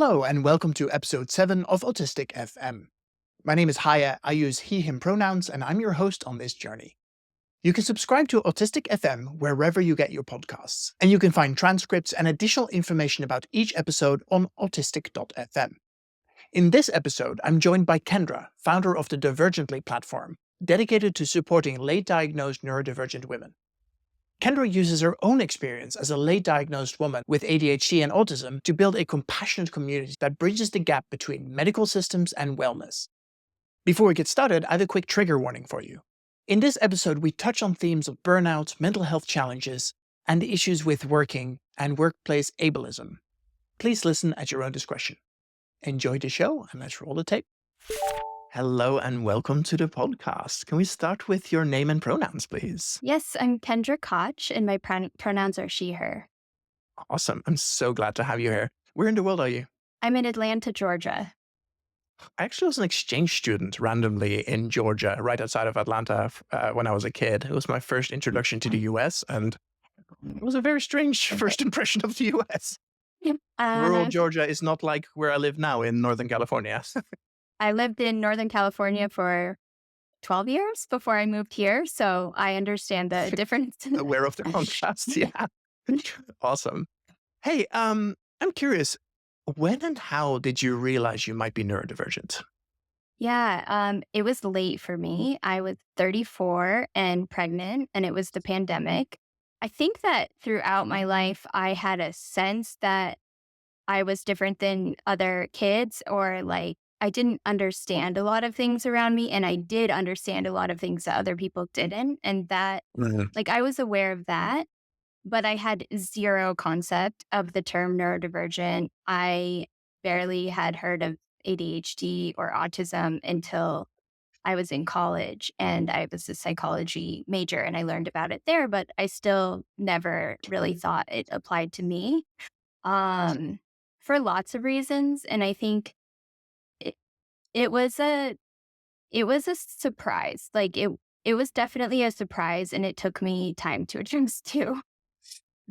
Hello, and welcome to episode 7 of Autistic FM. My name is Haje, I use he, him pronouns, and I'm your host on this journey. You can subscribe to Autistic FM wherever you get your podcasts, and you can find transcripts and additional information about each episode on autistic.fm. In this episode, I'm joined by Kendra, founder of the Divergently platform, dedicated to supporting late diagnosed neurodivergent women. Kendra uses her own experience as a late diagnosed woman with ADHD and autism to build a compassionate community that bridges the gap between medical systems and wellness. Before we get started, I have a quick trigger warning for you. In this episode, we touch on themes of burnout, mental health challenges, and the issues with working and workplace ableism. Please listen at your own discretion. Enjoy the show, and let's roll the tape. Hello and welcome to the podcast. Can we start with your name and pronouns, please? Yes, I'm Kendra Koch, and my pronouns are she, her. Awesome. I'm so glad to have you here. Where in the world are you? I'm in Atlanta, Georgia. I actually was an exchange student randomly in Georgia, right outside of Atlanta, when I was a kid. It was my first introduction to the US, and it was a very strange first impression of the US. Rural Georgia is not like where I live now in Northern California. I lived in Northern California for 12 years before I moved here, so I understand the difference. Aware of the contrast, yeah. Awesome. Hey, I'm curious, when and how did you realize you might be neurodivergent? Yeah, it was late for me. I was 34 and pregnant, and it was the pandemic. I think that throughout my life, I had a sense that I was different than other kids, or like I didn't understand a lot of things around me, and I did understand a lot of things that other people didn't. And that, like, I was aware of that, but I had zero concept of the term neurodivergent. I barely had heard of ADHD or autism until I was in college, and I was a psychology major and I learned about it there, but I still never really thought it applied to me um, for lots of reasons. And I think it, it was a it was a surprise. It was definitely a surprise, and it took me time to adjust to.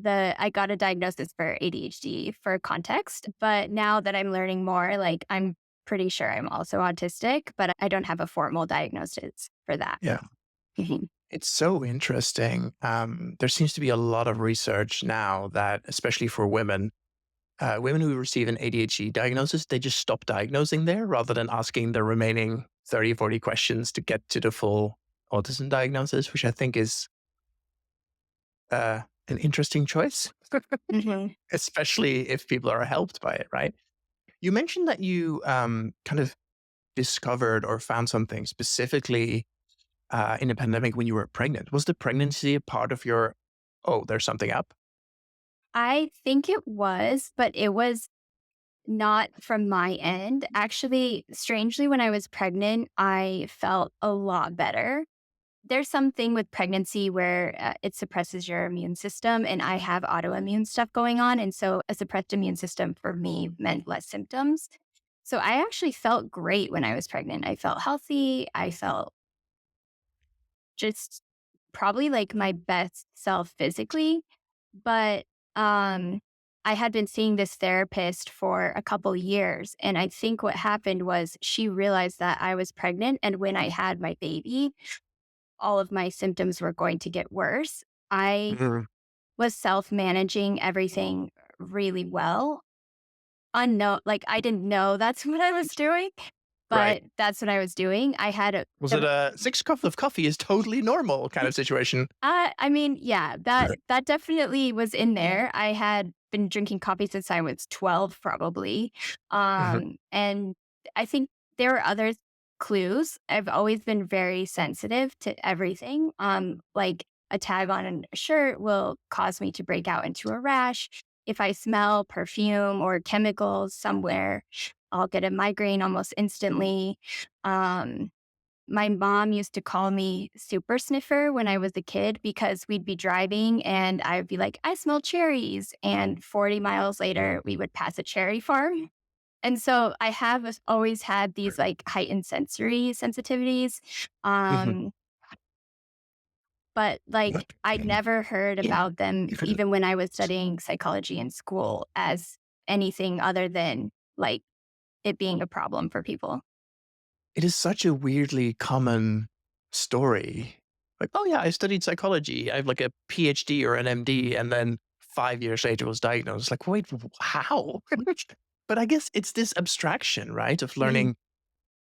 I got a diagnosis for ADHD for context, but now that I'm learning more, like I'm pretty sure I'm also autistic, but I don't have a formal diagnosis for that. Yeah. Mhm. It's so interesting. There seems to be a lot of research now that, especially for women, women who receive an ADHD diagnosis, they just stop diagnosing there rather than asking the remaining 30, 40 questions to get to the full autism diagnosis, which I think is an interesting choice, Mhm. especially if people are helped by it, right? You mentioned that you kind of discovered or found something specifically in the pandemic when you were pregnant. Was the pregnancy a part of your, oh, there's something up? I think it was, but it was not from my end. Actually, strangely, when I was pregnant, I felt a lot better. There's something with pregnancy where it suppresses your immune system, and I have autoimmune stuff going on. And so a suppressed immune system for me meant less symptoms. So I actually felt great when I was pregnant. I felt healthy. I felt just probably like my best self physically. But I had been seeing this therapist for a couple years. And I think what happened was she realized that I was pregnant. And when I had my baby, all of my symptoms were going to get worse. I Mhm. was self managing everything really well. Unknown, like I didn't know that's what I was doing, Right. but that's what I was doing. I had Was it a 6 cups of coffee is totally normal kind of situation? I mean, yeah, that definitely was in there. I had been drinking coffee since I was 12, probably. Mhm. And I think there were other clues. I've always been very sensitive to everything. Like a tag on a shirt will cause me to break out into a rash. If I smell perfume or chemicals somewhere, I'll get a migraine almost instantly. Um, my mom used to call me super sniffer when I was a kid because we'd be driving and I'd be like, I smell cherries. And 40 miles later, we would pass a cherry farm. And so I have always had these like heightened sensory sensitivities. Mhm. Um, but like I'd never heard about them even when I was studying psychology in school as anything other than like it being a problem for people. It is such a weirdly common story. Like, oh yeah, I studied psychology. I have like a PhD or an MD, and then 5 years later was diagnosed. Like, wait, how? But I guess it's this abstraction, right, of Mhm. learning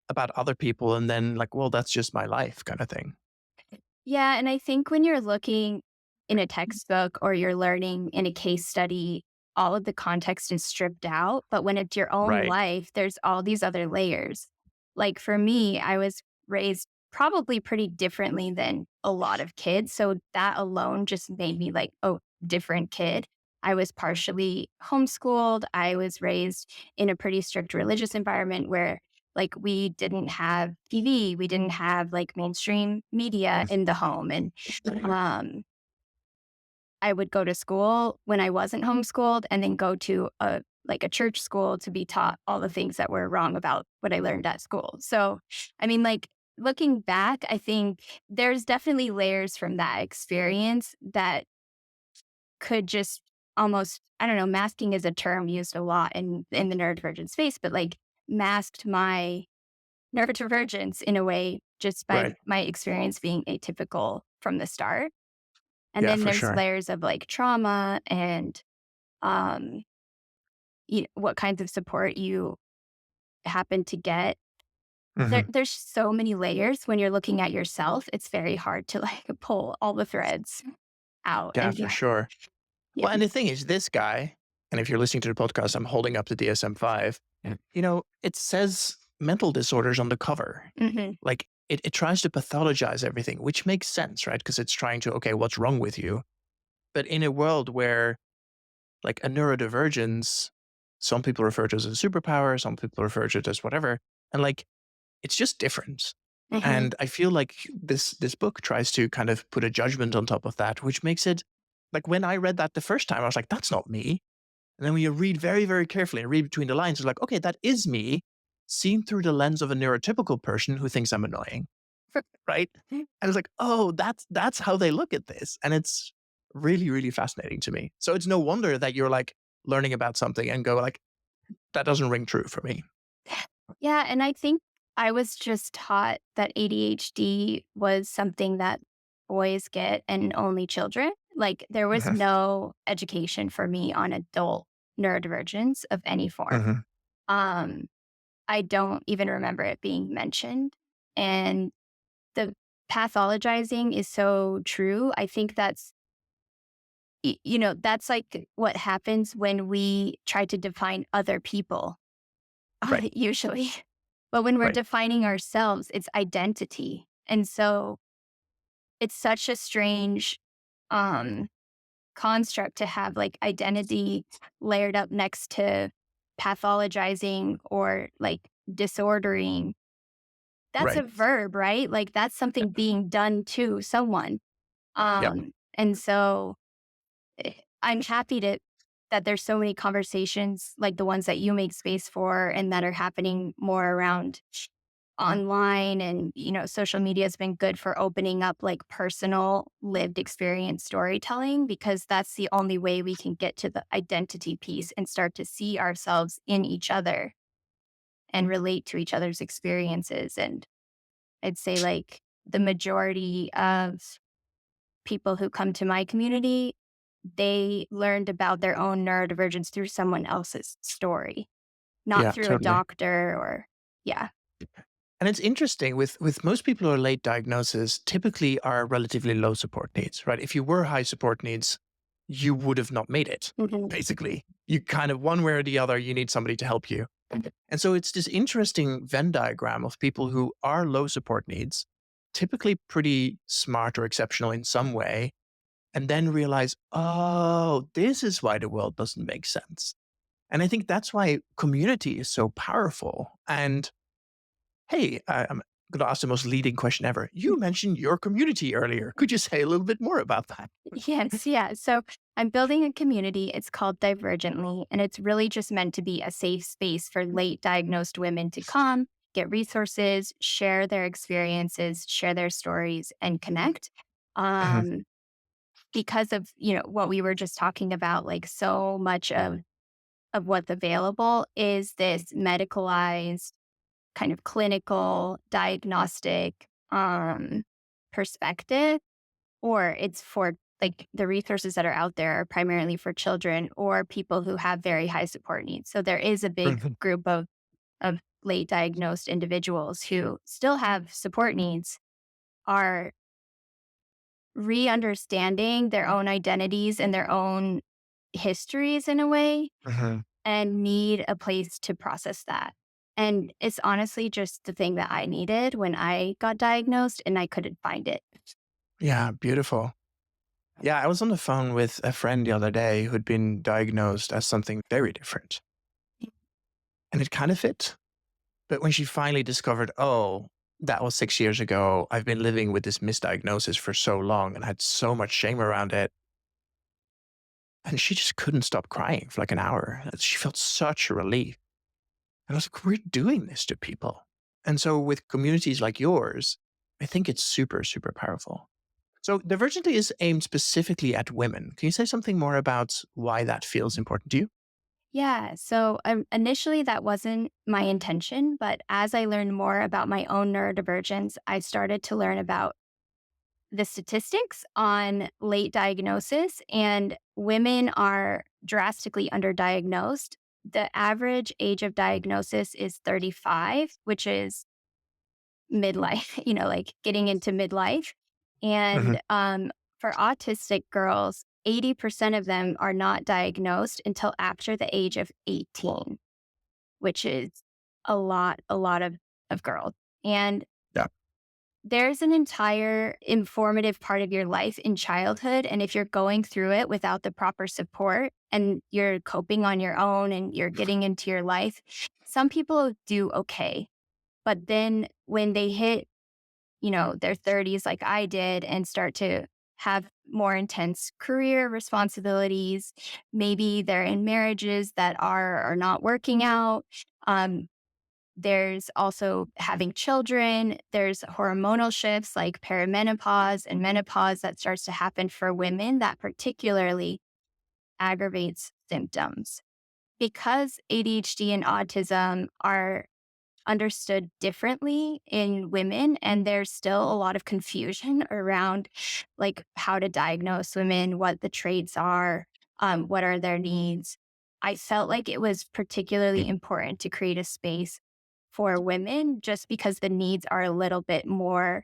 about other people, and then like, well, that's just my life, kind of thing. Yeah, and I think when you're looking in a textbook or you're learning in a case study, all of the context is stripped out. But when it's your own Right. life, there's all these other layers. Like for me, I was raised probably pretty differently than a lot of kids. So that alone just made me like, oh, different kid. I was partially homeschooled. I was raised in a pretty strict religious environment where like, we didn't have TV, we didn't have, like, mainstream media in the home, and, um, I would go to school when I wasn't homeschooled and then go to a church school to be taught all the things that were wrong about what I learned at school. So, I mean, like, looking back, I think there's definitely layers from that experience that could just almost I don't know, masking is a term used a lot in the neurodivergent space, but, like, masked my neurodivergence in a way just by Right. my experience being atypical from the start. And Yeah, then for there's sure. layers of like trauma and um what kinds of support you happen to get. Hmm. There's so many layers when you're looking at yourself. It's very hard to like pull all the threads out. Yeah, And for yeah, sure. yeah. Well, and the thing is, this guy, and if you're listening to the podcast, I'm holding up the DSM-5. It says mental disorders on the cover. Hmm. Like it tries to pathologize everything, which makes sense, right? Because it's trying to, okay, what's wrong with you? But in a world where like a neurodivergence, some people refer to it as a superpower, some people refer to it as whatever. And like it's just different. Hmm. And I feel like this book tries to kind of put a judgment on top of that, which makes it like when I read that the first time, I was like, that's not me. And then when you read very, very carefully and read between the lines, it's like, okay, that is me seen through the lens of a neurotypical person who thinks I'm annoying. Right. And it's like, oh, that's how they look at this. And it's really, really fascinating to me. So it's no wonder that you're like learning about something and go like, that doesn't ring true for me. Yeah, and I think I was just taught that ADHD was something that boys get and only children. Like there was Mhm, no education for me on adult neurodivergence of any form. mhm. Um, I don't even remember it being mentioned. And the pathologizing is so true. I think that's like what happens when we try to define other people, Right, usually. But when we're right, defining ourselves, it's identity. And so it's such a strange um construct to have like identity layered up next to pathologizing or like disordering. That's a right. verb, right? Like that's something being done to someone. Yep. And so I'm happy to that there's so many conversations like the ones that you make space for and that are happening more around online. And social media has been good for opening up like personal lived experience storytelling, because that's the only way we can get to the identity piece and start to see ourselves in each other and relate to each other's experiences. And I'd say like the majority of people who come to my community, they learned about their own neurodivergence through someone else's story, not Yeah, through a totally. doctor or yeah. And it's interesting with most people who are late diagnosis typically are relatively low support needs, right? If you were high support needs, you would have not made it. Mhm. Basically, you kind of one way or the other, you need somebody to help you. And so it's this interesting Venn diagram of people who are low support needs, typically pretty smart or exceptional in some way, and then realize, oh, this is why the world doesn't make sense. And I think that's why community is so powerful. And hey, I'm going to ask the most leading question ever. You mentioned your community earlier. Could you say a little bit more about that? Yes, yeah. So I'm building a community. It's called Divergently, and it's really just meant to be a safe space for late diagnosed women to come, get resources, share their experiences, share their stories, and connect. Mhm. Because of what we were just talking about, like so much of of what's available is this medicalized kind of clinical diagnostic perspective, or it's for like the resources that are out there are primarily for children or people who have very high support needs. So there is a big Mhm. group of late diagnosed individuals who still have support needs, are re-understanding their own identities and their own histories in a way, Mhm. and need a place to process that. And it's honestly just the thing that I needed when I got diagnosed and I couldn't find it. Yeah, beautiful. Yeah, I was on the phone with a friend the other day who'd been diagnosed as something very different, and it kind of fit. But when she finally discovered, oh, that was 6 years ago, I've been living with this misdiagnosis for so long and had so much shame around it. And she just couldn't stop crying for like an hour. She felt such a relief. And I was like, we're doing this to people. And so with communities like yours, I think it's super, super powerful. So Divergently is aimed specifically at women. Can you say something more about why that feels important to you? Yeah. So initially, that wasn't my intention. But as I learned more about my own neurodivergence, I started to learn about the statistics on late diagnosis, and women are drastically underdiagnosed. The average age of diagnosis is 35, which is midlife, like getting into midlife. Mhm. And for autistic girls, 80% of them are not diagnosed until after the age of 18, which is a lot of girls. And Yeah. there's an entire informative part of your life in childhood. And if you're going through it without the proper support and you're coping on your own and you're getting into your life, some people do okay. But then when they hit, their 30s, like I did, and start to have more intense career responsibilities, maybe they're in marriages that are not working out. Um, there's also having children. There's hormonal shifts like perimenopause and menopause that starts to happen for women that particularly aggravates symptoms. Because ADHD and autism are understood differently in women, and there's still a lot of confusion around like how to diagnose women, what the traits are, what are their needs. I felt like it was particularly important to create a space for women just because the needs are a little bit more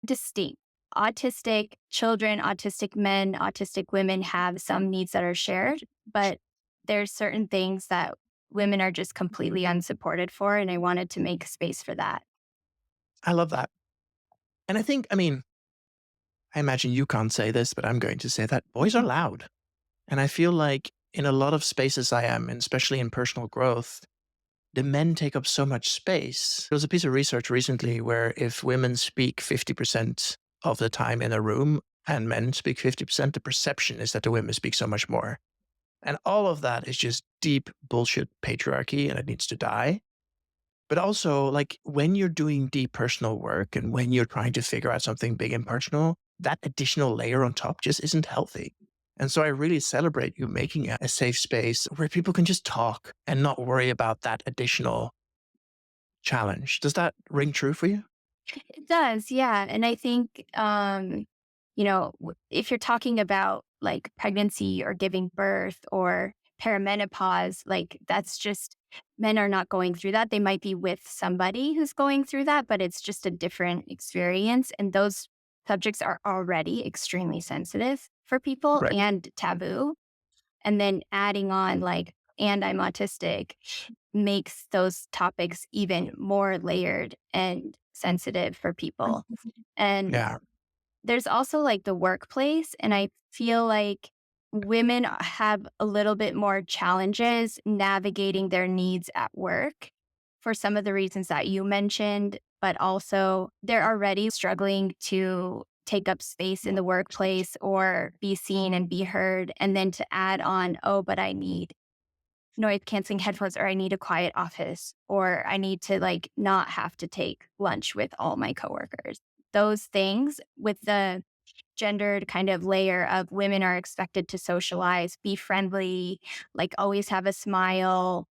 distinct. Autistic children, autistic men, autistic women have some needs that are shared, but there's certain things that women are just completely unsupported for. And I wanted to make space for that. I love that. And I think, I mean, I imagine you can't say this, but I'm going to say that boys are loud. And I feel like in a lot of spaces I am, and especially in personal growth, the men take up so much space. There was a piece of research recently where if women speak 50% of the time in a room and men speak 50%, the perception is that the women speak so much more. And all of that is just deep bullshit patriarchy and it needs to die. But also, like when you're doing deep personal work and when you're trying to figure out something big and personal, that additional layer on top just isn't healthy. And so I really celebrate you making a safe space where people can just talk and not worry about that additional challenge. Does that ring true for you? It does, yeah. And I think, if you're talking about like pregnancy or giving birth or perimenopause, like that's just men are not going through that. They might be with somebody who's going through that, but it's just a different experience. And those subjects are already extremely sensitive for people Right. and taboo. And then adding on like, and I'm autistic makes those topics even more layered and sensitive for people. And Yeah. there's also like the workplace. And I feel like women have a little bit more challenges navigating their needs at work for some of the reasons that you mentioned, but also they're already struggling to take up space in the workplace or be seen and be heard. And then to add on, oh, but I need noise canceling headphones, or I need a quiet office, or I need to like not have to take lunch with all my coworkers. Those things with the gendered kind of layer of women are expected to socialize, be friendly, like always have a smile,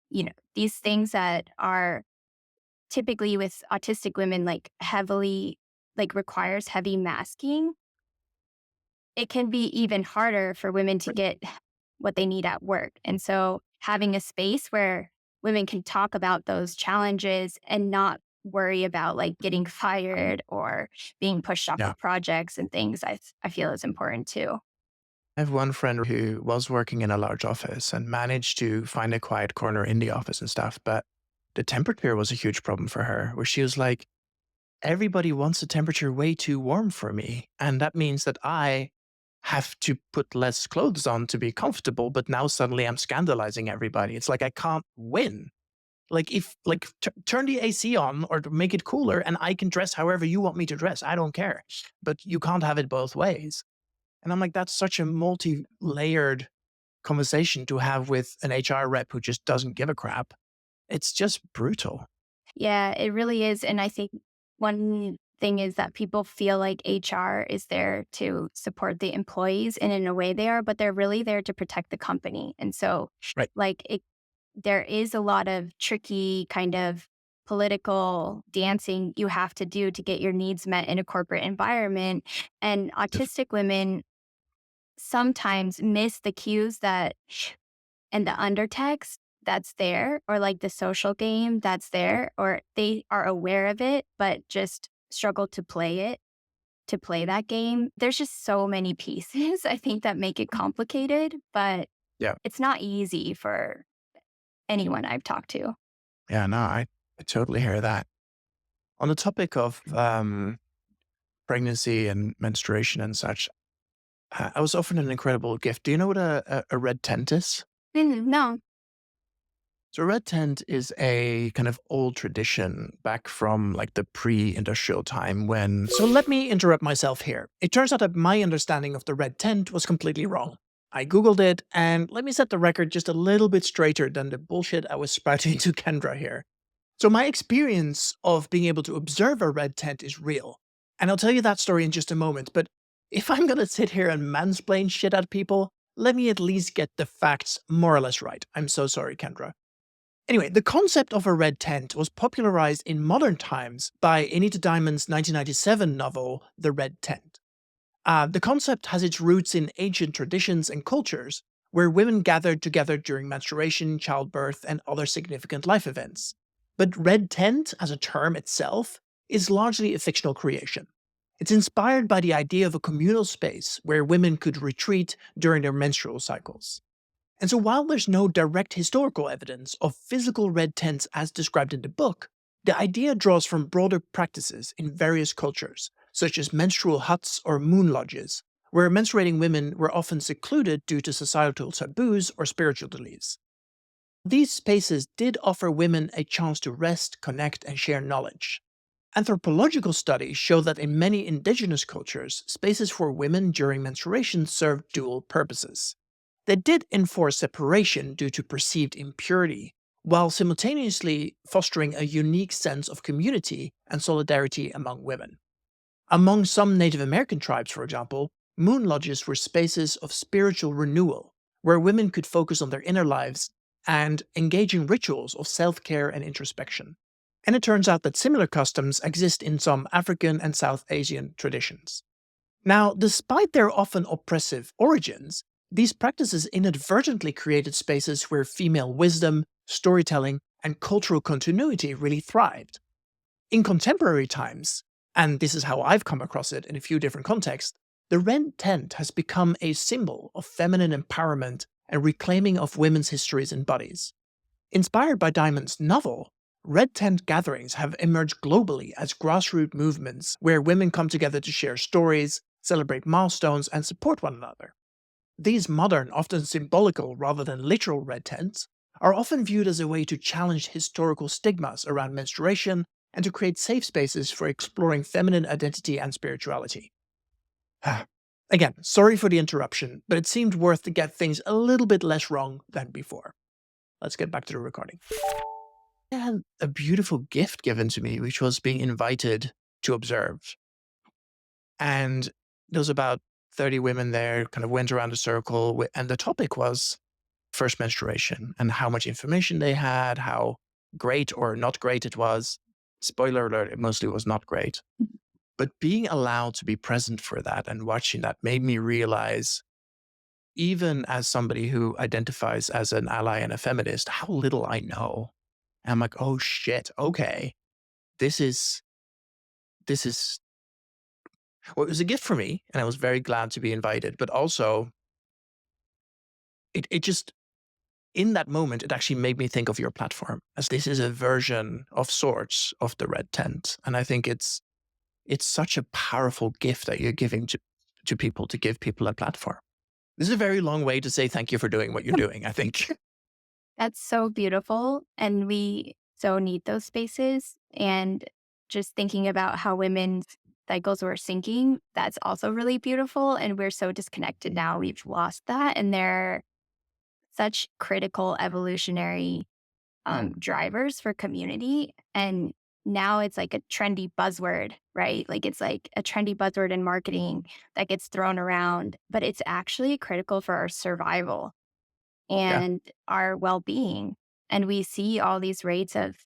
these things that are typically with autistic women, like heavily, like requires heavy masking. It can be even harder for women to get what they need at work. And so having a space where women can talk about those challenges and not worry about like getting fired or being pushed off Yeah. of projects and things, I feel is important too. I have one friend who was working in a large office and managed to find a quiet corner in the office and stuff. But the temperature was a huge problem for her, where she was like, everybody wants the temperature way too warm for me. And that means that I have to put less clothes on to be comfortable. But now suddenly I'm scandalizing everybody. It's like I can't win. Like if turn the AC on or to make it cooler and I can dress however you want me to dress. I don't care. But you can't have it both ways. And I'm like, that's such a multi-layered conversation to have with an HR rep who just doesn't give a crap. It's just brutal. Yeah, it really is. And I think one thing is that people feel like HR is there to support the employees, and in a way they are, but they're really there to protect the company. And so, Right. like, there is a lot of tricky kind of political dancing you have to do to get your needs met in a corporate environment. And autistic women sometimes miss the cues that and the undertext that's there, or like the social game that's there, or they are aware of it, but just struggle to play that game. There's just so many pieces, I think, that make it complicated, but Yeah. it's not easy for anyone I've talked to. Yeah. No, I totally hear that. On the topic of pregnancy and menstruation and such, I was offered an incredible gift. Do you know what a red tent is? No. So, red tent is a kind of old tradition back from like the pre industrial time when. So, let me interrupt myself here. It turns out that my understanding of the red tent was completely wrong. I Googled it, and let me set the record just a little bit straighter than the bullshit I was spouting to Kendra here. So, my experience of being able to observe a red tent is real. And I'll tell you that story in just a moment. But if I'm going to sit here and mansplain shit at people, let me at least get the facts more or less right. I'm so sorry, Kendra. Anyway, the concept of a red tent was popularized in modern times by Anita Diamond's 1997 novel, The Red Tent. The concept has its roots in ancient traditions and cultures where women gathered together during menstruation, childbirth, and other significant life events. But red tent, as a term itself, is largely a fictional creation. It's inspired by the idea of a communal space where women could retreat during their menstrual cycles. And so, while there's no direct historical evidence of physical red tents as described in the book, the idea draws from broader practices in various cultures, such as menstrual huts or moon lodges, where menstruating women were often secluded due to societal taboos or spiritual beliefs. These spaces did offer women a chance to rest, connect, and share knowledge. Anthropological studies show that in many indigenous cultures, spaces for women during menstruation served dual purposes. They did enforce separation due to perceived impurity, while simultaneously fostering a unique sense of community and solidarity among women. Among some Native American tribes, for example, moon lodges were spaces of spiritual renewal, where women could focus on their inner lives and engage in rituals of self care and introspection. And it turns out that similar customs exist in some African and South Asian traditions. Now, despite their often oppressive origins, these practices inadvertently created spaces where female wisdom, storytelling, and cultural continuity really thrived. In contemporary times, and this is how I've come across it in a few different contexts, the red tent has become a symbol of feminine empowerment and reclaiming of women's histories and bodies. Inspired by Diamond's novel, red tent gatherings have emerged globally as grassroots movements where women come together to share stories, celebrate milestones, and support one another. These modern, often symbolical rather than literal red tents, are often viewed as a way to challenge historical stigmas around menstruation and to create safe spaces for exploring feminine identity and spirituality. Again, sorry for the interruption, but it seemed worth to get things a little bit less wrong than before. Let's get back to the recording. I had a beautiful gift given to me, which was being invited to observe. And there was about 30 women there, kind of went around a circle, and the topic was first menstruation and how much information they had, how great or not great it was. Spoiler alert, it mostly was not great. But being allowed to be present for that and watching that made me realize, even as somebody who identifies as an ally and a feminist, how little I know. And I'm like, oh shit, okay. This is, well, it was a gift for me, and I was very glad to be invited. But also, it just, in that moment, it actually made me think of your platform, as this is a version of sorts of the red tent. And I think it's such a powerful gift that you're giving to people, to give people a platform. This is a very long way to say thank you for doing what you're doing, I think. That's so beautiful. And we so need those spaces. And just thinking about how women's cycles were sinking, that's also really beautiful. And we're so disconnected now. We've lost that. And they're such critical evolutionary drivers for community. And now it's like a trendy buzzword, right? Like it's like a trendy buzzword in marketing that gets thrown around, but it's actually critical for our survival Yeah. and our well-being. And we see all these rates of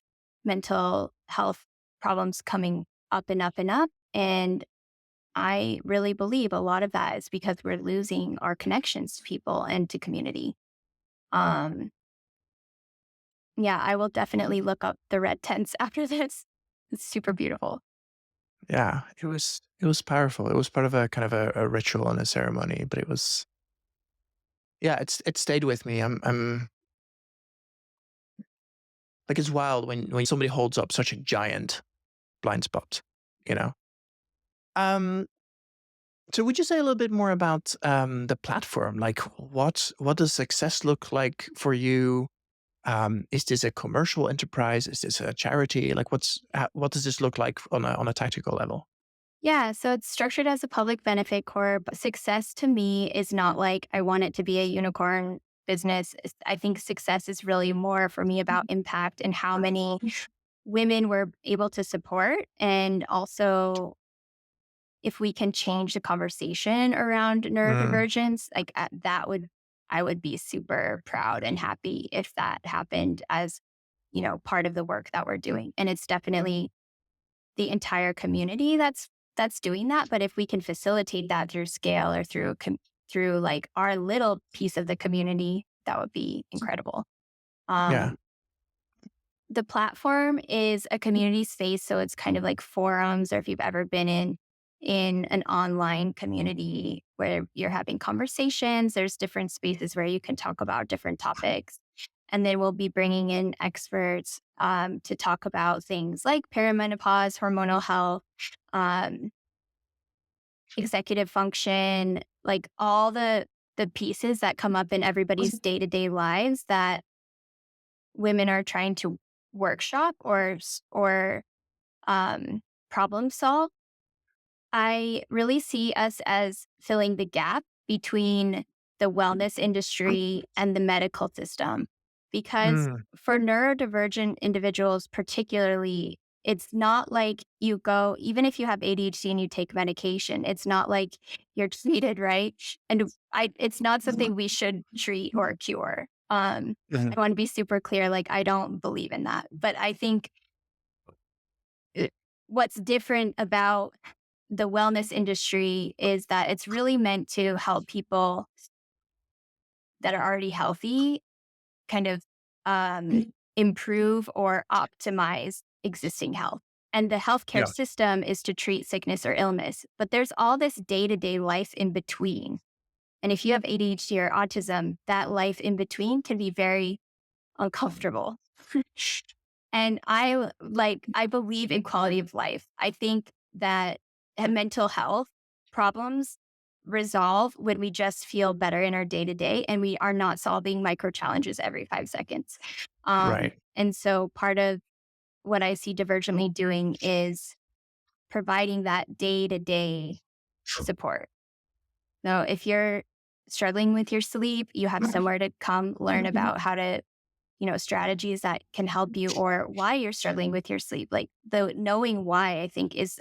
mental health problems coming up and up and up. And I really believe a lot of that is because we're losing our connections to people and to community. Um, yeah, I will definitely look up the red tents after this. It's super beautiful. Yeah. It was powerful. It was part of a kind of a ritual and a ceremony, but it was, yeah, it stayed with me. I'm like, it's wild when somebody holds up such a giant blind spot, you know? Um, so would you say a little bit more about the platform? Like, what does success look like for you? Is this a commercial enterprise? Is this a charity? Like, what does this look like on a tactical level? Yeah, so it's structured as a public benefit corp. Success to me is not like I want it to be a unicorn business. I think success is really more for me about impact and how many women we're able to support. And also, if we can change the conversation around Mm, neurodivergence, like I would be super proud and happy if that happened as, part of the work that we're doing. And it's definitely the entire community that's doing that. But if we can facilitate that through scale or through like our little piece of the community, that would be incredible. yeah. Um, the platform is a community space, so it's kind of like forums, or if you've ever been in an online community where you're having conversations, there's different spaces where you can talk about different topics. And then we'll be bringing in experts to talk about things like perimenopause, hormonal health, um, executive function, like all the pieces that come up in everybody's day to day lives that women are trying to workshop or problem solve. I really see us as filling the gap between the wellness industry and the medical system. Because Mm, for neurodivergent individuals, particularly, it's not like you go, even if you have ADHD and you take medication, it's not like you're treated, right? And it's not something we should treat or cure. mhm. I want to be super clear, like, I don't believe in that. But I think what's different about the wellness industry is that it's really meant to help people that are already healthy kind of improve or optimize existing health. And the healthcare Yeah. system is to treat sickness or illness, but there's all this day to day life in between. And if you have ADHD or autism, that life in between can be very uncomfortable. And I believe in quality of life. I think that mental health problems resolve when we just feel better in our day to day and we are not solving micro challenges every 5 seconds. Right. And so part of what I see Divergently doing is providing that day to day support. So if you're struggling with your sleep, you have somewhere to come learn about how to strategies that can help you or why you're struggling with your sleep. Like the knowing why I think is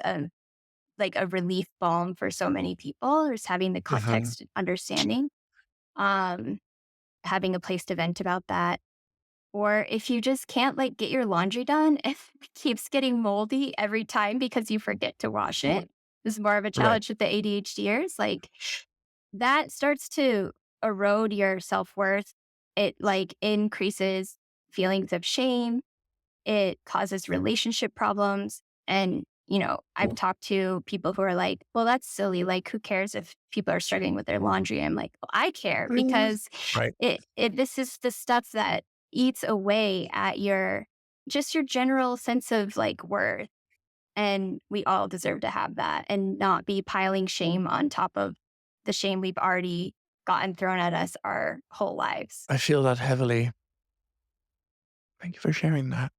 like a relief balm for so many people, just having the Mhm. context understanding, um, having a place to vent about that. Or if you just can't like get your laundry done, if it keeps getting moldy every time because you forget to wash it, this is more of a Right. challenge with the ADHDers. Like that starts to erode your self-worth. It like increases feelings of shame. It causes relationship problems. And, I've talked to people who are like, well, that's silly. Like, who cares if people are struggling with their laundry? I'm like, well, I care because Right. this is the stuff that eats away at just your general sense of like worth. And we all deserve to have that and not be piling shame on top of the shame we've already gotten thrown at us our whole lives. I feel that heavily. Thank you for sharing that.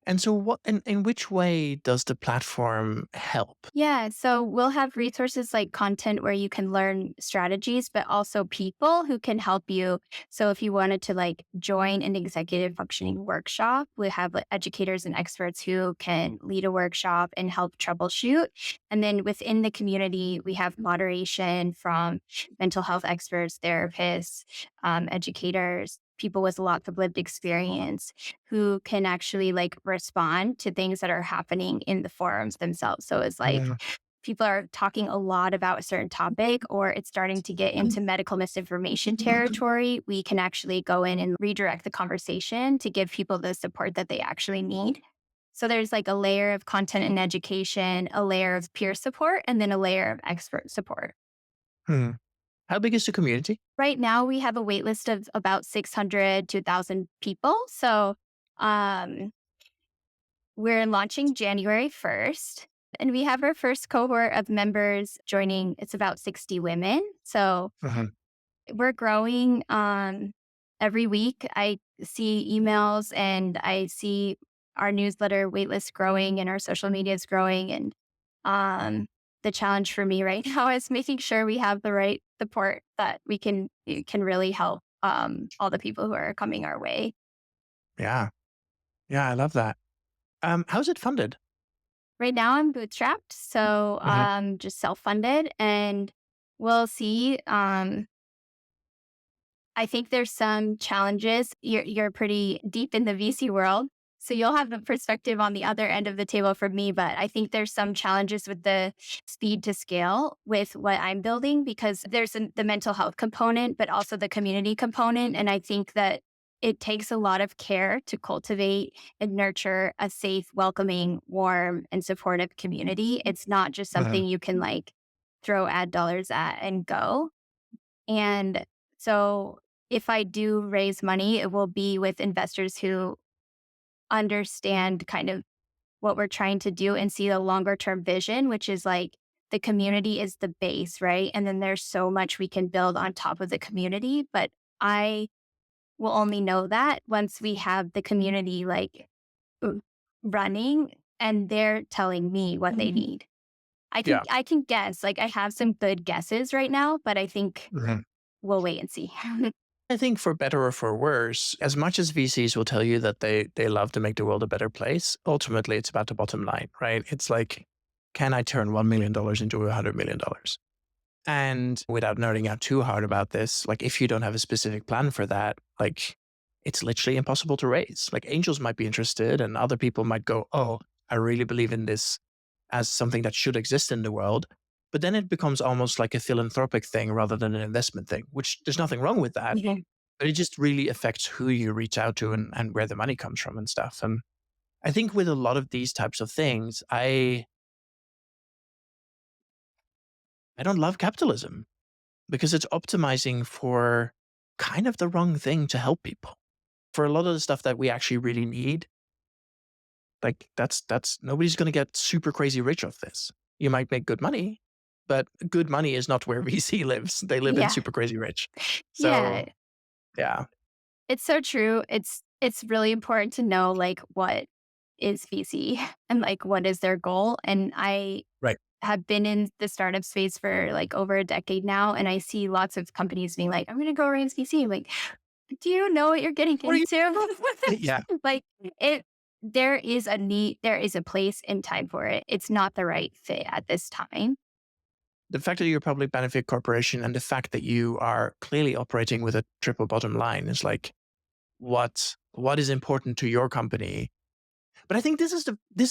And so in which way does the platform help? Yeah, so we'll have resources like content where you can learn strategies, but also people who can help you. So if you wanted to like join an executive functioning workshop, we have like, educators and experts who can lead a workshop and help troubleshoot. And then within the community, we have moderation from mental health experts, therapists, educators, people with lots of lived experience who can actually like respond to things that are happening in the forums themselves. So it's like Mm. people are talking a lot about a certain topic or it's starting to get into medical misinformation territory. We can actually go in and redirect the conversation to give people the support that they actually need. So there's like a layer of content and education, a layer of peer support, and then a layer of expert support. Hmm. How big is the community? Right now, we have a wait list of about 600 to 1,000 people. So um, we're launching January 1st, and we have our first cohort of members joining. It's about 60 women. So Mhm. we're growing every week. I see emails and I see our newsletter waitlist growing and our social media is growing. And um, the challenge for me right now is making sure we have the right support that it can really help all the people who are coming our way. Yeah. Yeah, I love that. How's it funded? Right now, I'm bootstrapped, so Mhm. just self funded, and we'll see. I think there's some challenges. You're pretty deep in the VC world, so you'll have a perspective on the other end of the table from me. But I think there's some challenges with the speed to scale with what I'm building because there's the mental health component, but also the community component. And I think that it takes a lot of care to cultivate and nurture a safe, welcoming, warm, and supportive community. It's not just Mhm. something you can like throw ad dollars at and go. And so if I do raise money, it will be with investors who understand kind of what we're trying to do and see the longer term vision, which is like the community is the base, right? And then there's so much we can build on top of the community. But I will only know that once we have the community like running and they're telling me what they need. Yeah. I can guess, like I have some good guesses right now, but I think Mhm. we'll wait and see. I think for better or for worse, as much as VCs will tell you that they love to make the world a better place, ultimately it's about the bottom line, right? It's like, can I turn $1 million into $100 million? And without nerding out too hard about this, like if you don't have a specific plan for that, like it's literally impossible to raise. Like angels might be interested and other people might go, oh, I really believe in this as something that should exist in the world. But then it becomes almost like a philanthropic thing rather than an investment thing, which there's nothing wrong with that. Mhm. But it just really affects who you reach out to and where the money comes from and stuff. And I think with a lot of these types of things, I don't love capitalism because it's optimizing for kind of the wrong thing to help people. For a lot of the stuff that we actually really need, like that's nobody's going to get super crazy rich off this. You might make good money, but good money is not where VC lives. They live in Yeah. super crazy rich. Yeah. So yeah, It's so true. It's really important to know like what is VC and like what is their goal. And I right. have been in the startup space for like over a decade now. And I see lots of companies being like, I'm gonna go raise VC. I'm like, do you know what you're getting What are you? into? Yeah. Like it there is a need, there is a place and time for it. It's not the right fit at this time. The fact that you're a public benefit corporation and the fact that you are clearly operating with a triple bottom line is like what is important to your company. But I think this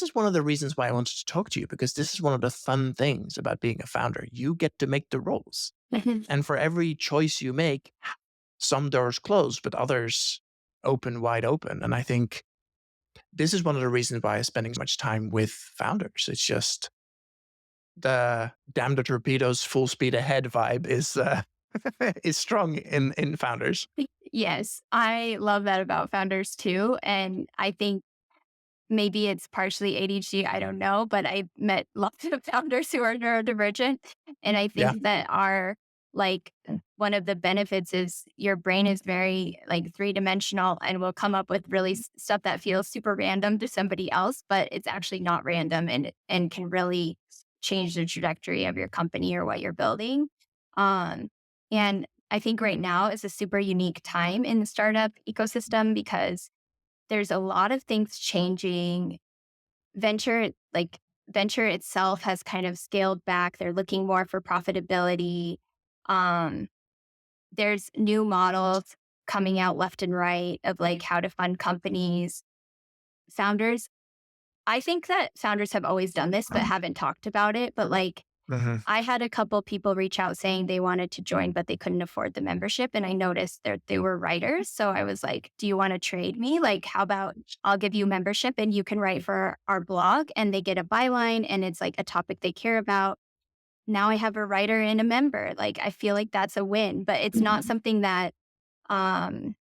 is one of the reasons why I wanted to talk to you, because this is one of the fun things about being a founder. You get to make the rules. And for every choice you make, some doors close, but others open wide open. And I think this is one of the reasons why I'm spending so much time with founders. It's just the damn the torpedoes, full speed ahead vibe is strong in founders. Yes, I love that about founders too. And I think maybe it's partially ADHD, I don't know, but I've met lots of founders who are neurodivergent. And I Yeah. think that our like one of the benefits is your brain is very like three-dimensional and will come up with really stuff that feels super random to somebody else, but it's actually not random and can really change the trajectory of your company or what you're building. Um, and I think right now is a super unique time in the startup ecosystem because there's a lot of things changing. Venture, like venture itself has kind of scaled back. They're looking more for profitability. Um, there's new models coming out left and right of like how to fund companies. Founders, I think that founders have always done this, but haven't talked about it. But like Mhm. I had a couple people reach out saying they wanted to join, but they couldn't afford the membership. And I noticed that they were writers. So I was like, do you want to trade me? Like, how about I'll give you membership and you can write for our blog and they get a byline and it's like a topic they care about. Now I have a writer and a member. Like, I feel like that's a win, but it's not something that, um,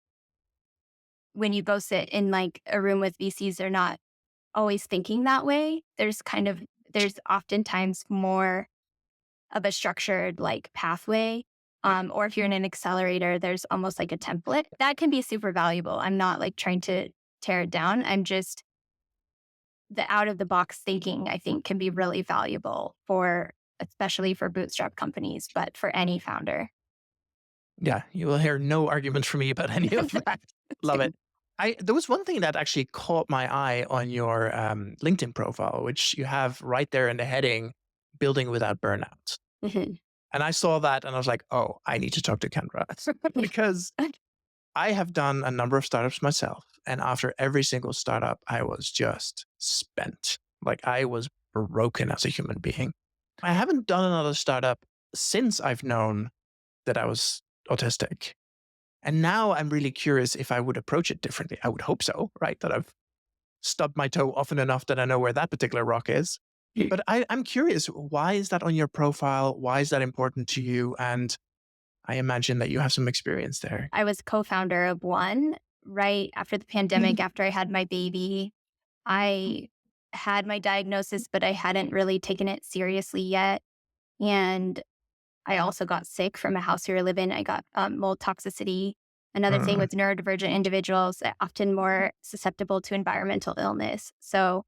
when you go sit in like a room with VCs, they're not always thinking that way. There's oftentimes more of a structured like pathway. Or if you're in an accelerator, there's almost like a template that can be super valuable. I'm not like trying to tear it down. I'm just the out of the box thinking, I think, can be really valuable for, especially for bootstrap companies, but for any founder. Yeah, you will hear no argument from me about any of that. Love it. There was one thing that actually caught my eye on your LinkedIn profile, which you have right there in the heading, "Building without burnout." Mhm. And I saw that and I was like, "Oh, I need to talk to Kendra," because I have done a number of startups myself, and after every single startup, I was just spent. Like I was broken as a human being. I haven't done another startup since I've known that I was autistic. And now I'm really curious if I would approach it differently. I would hope so, right? That I've stubbed my toe often enough that I know where that particular rock is. But I'm curious, why is that on your profile? Why is that important to you? And I imagine that you have some experience there. I was co-founder of one right after the pandemic, after I had my baby. I had my diagnosis, but I hadn't really taken it seriously yet. And I also got sick from a house we were living. I got mold toxicity. Another thing Mm, with neurodivergent individuals, often more susceptible to environmental illness. So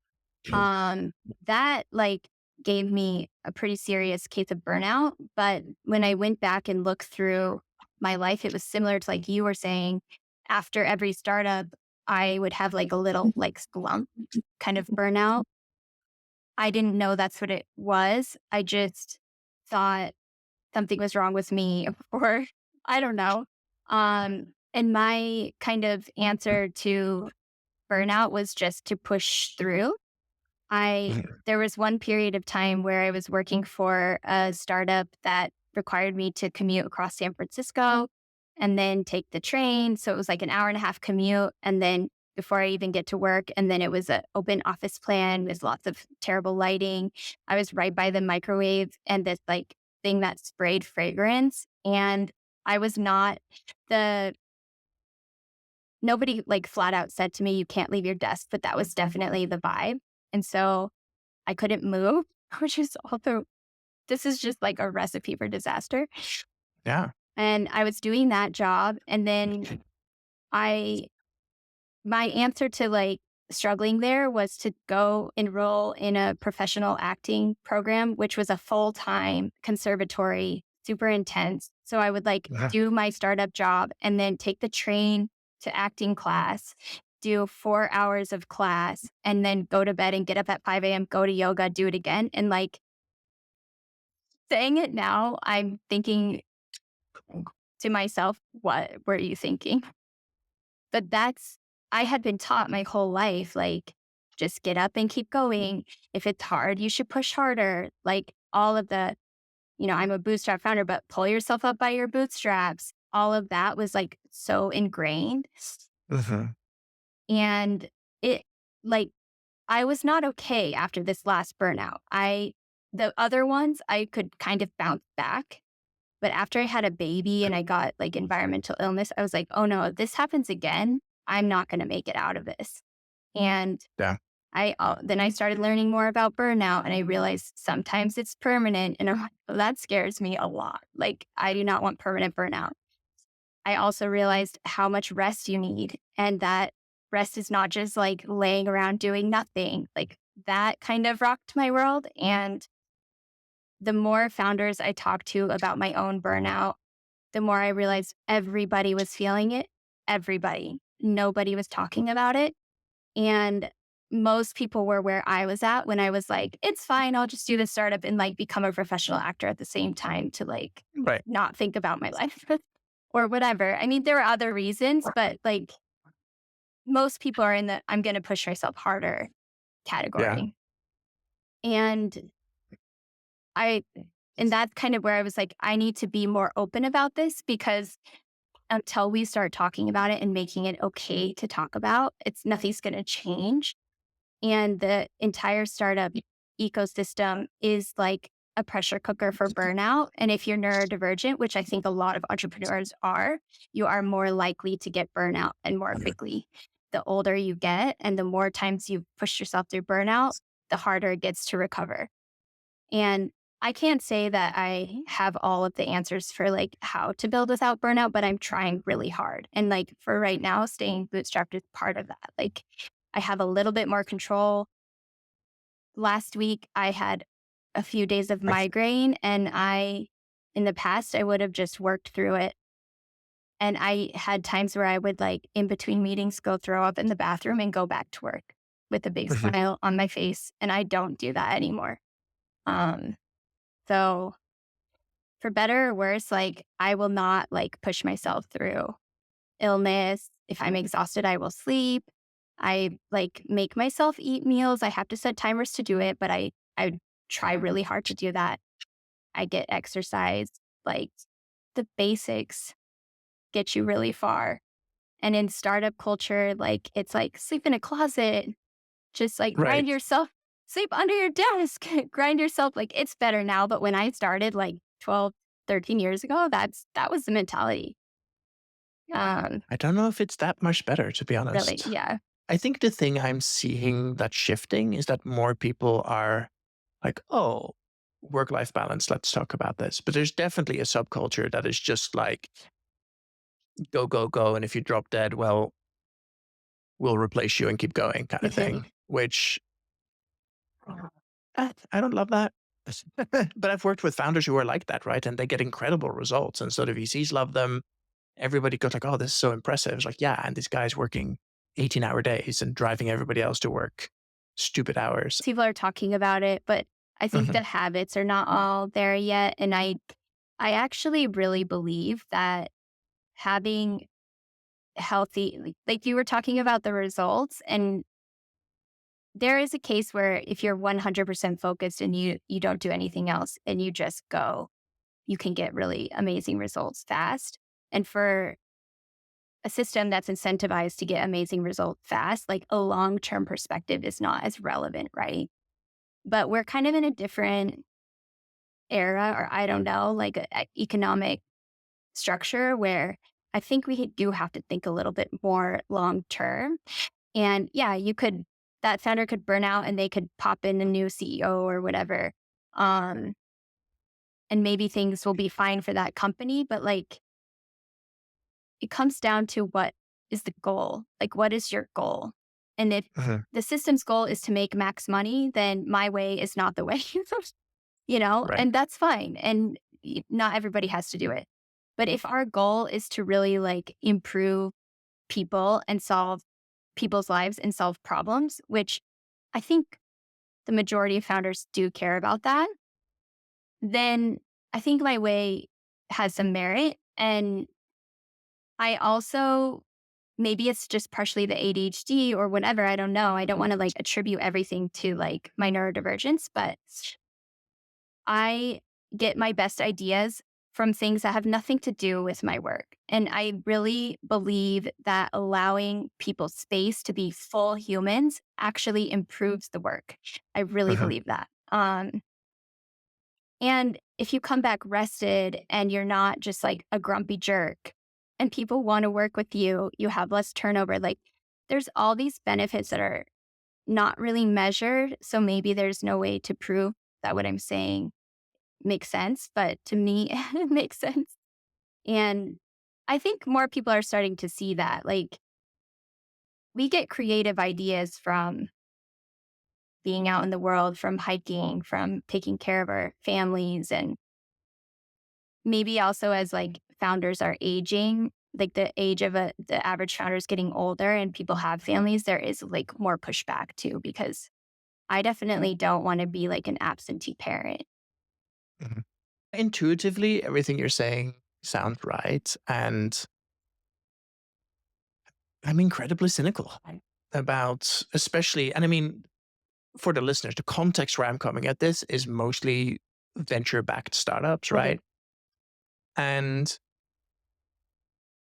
um, that like gave me a pretty serious case of burnout. But when I went back and looked through my life, it was similar to like you were saying. After every startup, I would have like a little like slump kind of burnout. I didn't know that's what it was. I just thought something was wrong with me or I don't know. And my kind of answer to burnout was just to push through. I mm, There was one period of time where I was working for a startup that required me to commute across San Francisco and then take the train. So it was like an hour and a half commute. And then before I even get to work, and then it was an open office plan with lots of terrible lighting. I was right by the microwave and this like thing that sprayed fragrance. And I was not the nobody like flat out said to me, you can't leave your desk, but that was definitely the vibe. And so I couldn't move, which is also, this is just like a recipe for disaster. yeah. And I was doing that job. And then I, my answer to like struggling there was to go enroll in a professional acting program, which was a full time conservatory, super intense. So I would like Yeah. do my startup job and then take the train to acting class do 4 hours of class and then go to bed and get up at 5 a.m., go to yoga, do it again. And like saying it now, I'm thinking to myself, what were you thinking? But I had been taught my whole life, like, just get up and keep going. If it's hard, you should push harder. Like all of the, I'm a bootstrap founder, but pull yourself up by your bootstraps. All of that was like so ingrained. Hmm. And it, like, I was not okay after this last burnout. The other ones, I could kind of bounce back. But after I had a baby and I got like environmental illness, I was like, oh no, if this happens again, I'm not going to make it out of this. And Yeah. then I started learning more about burnout and I realized sometimes it's permanent. And I'm like, "Oh, that scares me a lot. Like, I do not want permanent burnout." I also realized how much rest you need and that rest is not just like laying around doing nothing. Like, that kind of rocked my world. And the more founders I talked to about my own burnout, the more I realized everybody was feeling it. Everybody. Nobody was talking about it. And most people were where I was at when I was like, it's fine. I'll just do the startup and like become a professional actor at the same time to like Right. not think about my life or whatever. I mean, there are other reasons, but like most people are in the I'm going to push myself harder Yeah. category. And I, and that's kind of where I was like, I need to be more open about this because until we start talking about it and making it okay to talk about, nothing's going to change. And the entire startup ecosystem is like a pressure cooker for burnout. And if you're neurodivergent, which I think a lot of entrepreneurs are, you are more likely to get burnout and more quickly. The older you get and the more times you've pushed yourself through burnout, the harder it gets to recover. And I can't say that I have all of the answers for like how to build without burnout, but I'm trying really hard. And like for right now, staying bootstrapped is part of that. Like I have a little bit more control. Last week, I had a few days of Right. migraine and in the past, I would have just worked through it. And I had times where I would like in between meetings, go throw up in the bathroom and go back to work with a big Mhm. smile on my face. And I don't do that anymore. Um, so for better or worse, like I will not like push myself through illness. If I'm exhausted, I will sleep. I like make myself eat meals. I have to set timers to do it, but I try really hard to do that. I get exercise. Like the basics get you really far. And in startup culture, like it's like sleep in a closet, just like grind Right. yourself, sleep under your desk, grind yourself. Like it's better now, but when I started like 12, 13 years ago, that was the mentality. Um, I don't know if it's that much better, to be really, honest. yeah. I think the thing I'm seeing that's shifting is that more people are like, oh, work life balance, let's talk about this. But there's definitely a subculture that is just like, go, go, go. And if you drop dead, well, we'll replace you and keep going kind of thing, which I don't love that. But I've worked with founders who are like that, right? And they get incredible results. And so the VCs love them. Everybody goes like, oh, this is so impressive. It's like, yeah. And this guy's working 18-hour days and driving everybody else to work stupid hours. People are talking about it, but I think Mhm. the habits are not all there yet. And I actually really believe that having healthy, like you were talking about the results, and there is a case where if you're 100% focused and you don't do anything else and you just go, you can get really amazing results fast. And for a system that's incentivized to get amazing results fast, like a long-term perspective is not as relevant, right? But we're kind of in a different era, or I don't know, like a economic structure where I think we do have to think a little bit more long term. And yeah, that founder could burn out and they could pop in a new CEO or whatever. Um, and maybe things will be fine for that company, but like it comes down to what is the goal? Like, what is your goal? And if Mhm. the system's goal is to make max money, then my way is not the way. Right. And that's fine. And not everybody has to do it. But if our goal is to really like improve people and solve people's lives and solve problems, which I think the majority of founders do care about that, then I think my way has some merit. And I also, maybe it's just partially the ADHD or whatever. I don't know. I don't want to like attribute everything to like my neurodivergence, but I get my best ideas from things that have nothing to do with my work. And I really believe that allowing people space to be full humans actually improves the work. I really Mhm. believe that. And if you come back rested and you're not just like a grumpy jerk and people want to work with you, you have less turnover. Like there's all these benefits that are not really measured. So maybe there's no way to prove that what I'm saying makes sense. But to me, it makes sense. And I think more people are starting to see that. Like we get creative ideas from being out in the world, from hiking, from taking care of our families, and maybe also as like founders are aging, like the age of the average founder is getting older and people have families, there is like more pushback too, because I definitely don't want to be like an absentee parent. Mhm. Intuitively, everything you're saying sounds right. And I'm incredibly cynical about, especially, and I mean, for the listeners, the context where I'm coming at this is mostly venture backed startups, Totally. right? And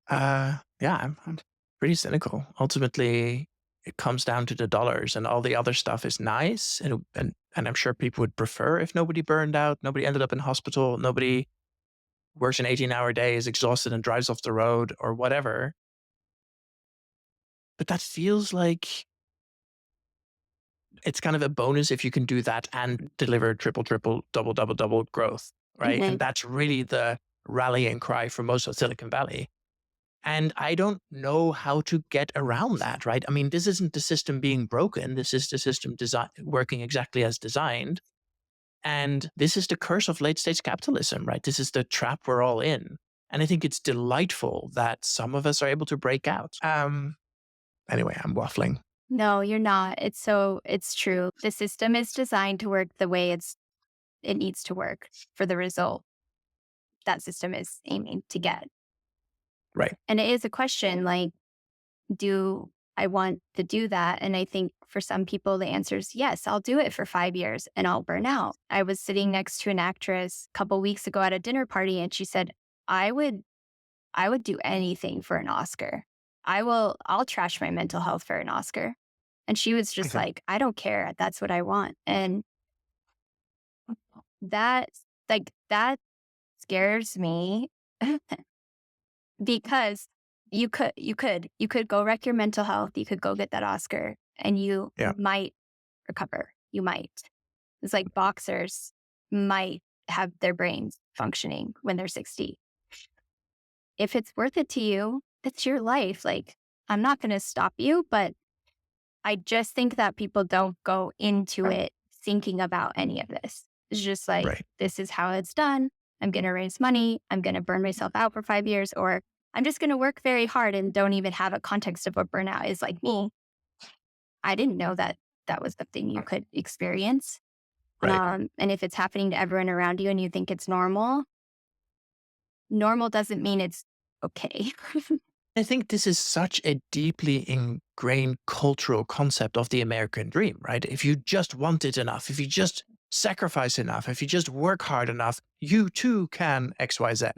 yeah, I'm pretty cynical. Ultimately, it comes down to the dollars, and all the other stuff is nice. And I'm sure people would prefer if nobody burned out, nobody ended up in hospital, nobody works an 18-hour day, is exhausted and drives off the road or whatever. But that feels like it's kind of a bonus if you can do that and deliver triple, triple, double, double, double growth, right? Mhm. And that's really the rallying cry for most of Silicon Valley. And I don't know how to get around that, right? I mean, this isn't the system being broken. This is the system working exactly as designed. And this is the curse of late stage capitalism, right? This is the trap we're all in. And I think it's delightful that some of us are able to break out. Anyway, I'm waffling. No, you're not. It's true. The system is designed to work the way it needs to work for the result that system is aiming to get. Right. And it is a question like, do I want to do that? And I think for some people, the answer is yes, I'll do it for 5 years and I'll burn out. I was sitting next to an actress a couple weeks ago at a dinner party and she said, I would, I would do anything for an Oscar. I'll trash my mental health for an Oscar. And she was just Mhm. like, I don't care. That's what I want. And that, that scares me because you could go wreck your mental health. You could go get that Oscar and you Yeah. might recover. You might. It's like boxers might have their brains functioning when they're 60. If it's worth it to you, it's your life. Like, I'm not going to stop you, but I just think that people don't go into it thinking about any of this. It's just like, Right. this is how it's done. I'm going to raise money. I'm going to burn myself out for 5 years, or I'm just going to work very hard and don't even have a context of what burnout is like me. I didn't know that that was the thing you could experience. Right. And if it's happening to everyone around you and you think it's normal, normal doesn't mean it's okay. I think this is such a deeply ingrained cultural concept of the American dream, right? If you just want it enough, if you just sacrifice enough, if you just work hard enough, you too can XYZ.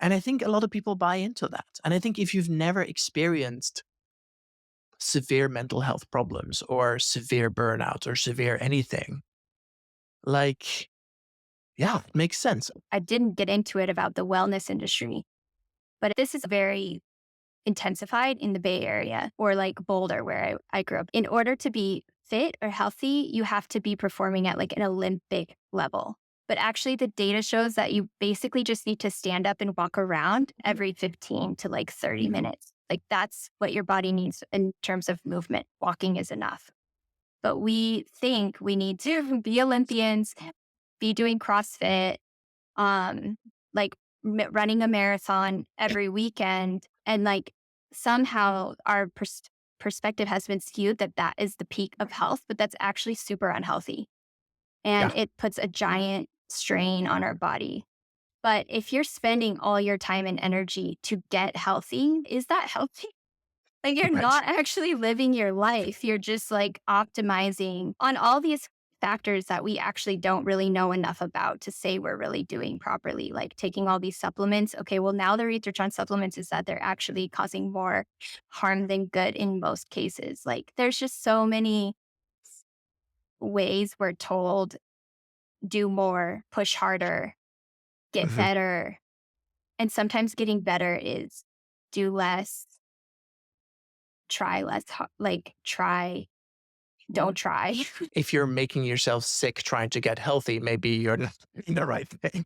And I think a lot of people buy into that. And I think if you've never experienced severe mental health problems or severe burnout or severe anything, like, yeah, it makes sense. I didn't get into it about the wellness industry, but this is very intensified in the Bay Area or like Boulder, where I grew up. In order to be fit or healthy, you have to be performing at like an Olympic level. But actually, the data shows that you basically just need to stand up and walk around every 15 to like 30 minutes. Like that's what your body needs in terms of movement. Walking is enough. But we think we need to be Olympians, be doing CrossFit, um, like running a marathon every weekend. And like somehow our perspective has been skewed that that is the peak of health, but that's actually super unhealthy. And Yeah. it puts a giant strain on our body. But if you're spending all your time and energy to get healthy, is that healthy? Like you're Right. not actually living your life. You're just like optimizing on all these factors that we actually don't really know enough about to say we're really doing properly. Like taking all these supplements. Okay, well, now the research on supplements is that they're actually causing more harm than good in most cases. Like there's just so many ways we're told do more, push harder, get Hmm. better. And sometimes getting better is do less, try less, like try, don't try. If you're making yourself sick trying to get healthy, maybe you're not doing the right thing.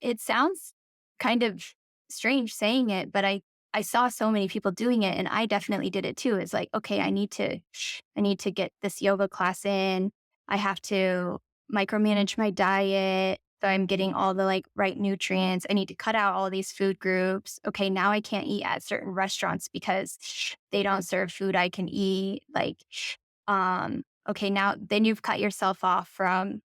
It sounds kind of strange saying it, but I saw so many people doing it and I definitely did it too. It's like, okay, I need to get this yoga class in. I have to micromanage my diet. So I'm getting all the like right nutrients. I need to cut out all these food groups. Okay, now I can't eat at certain restaurants because they don't serve food I can eat. Like, okay, now then you've cut yourself off from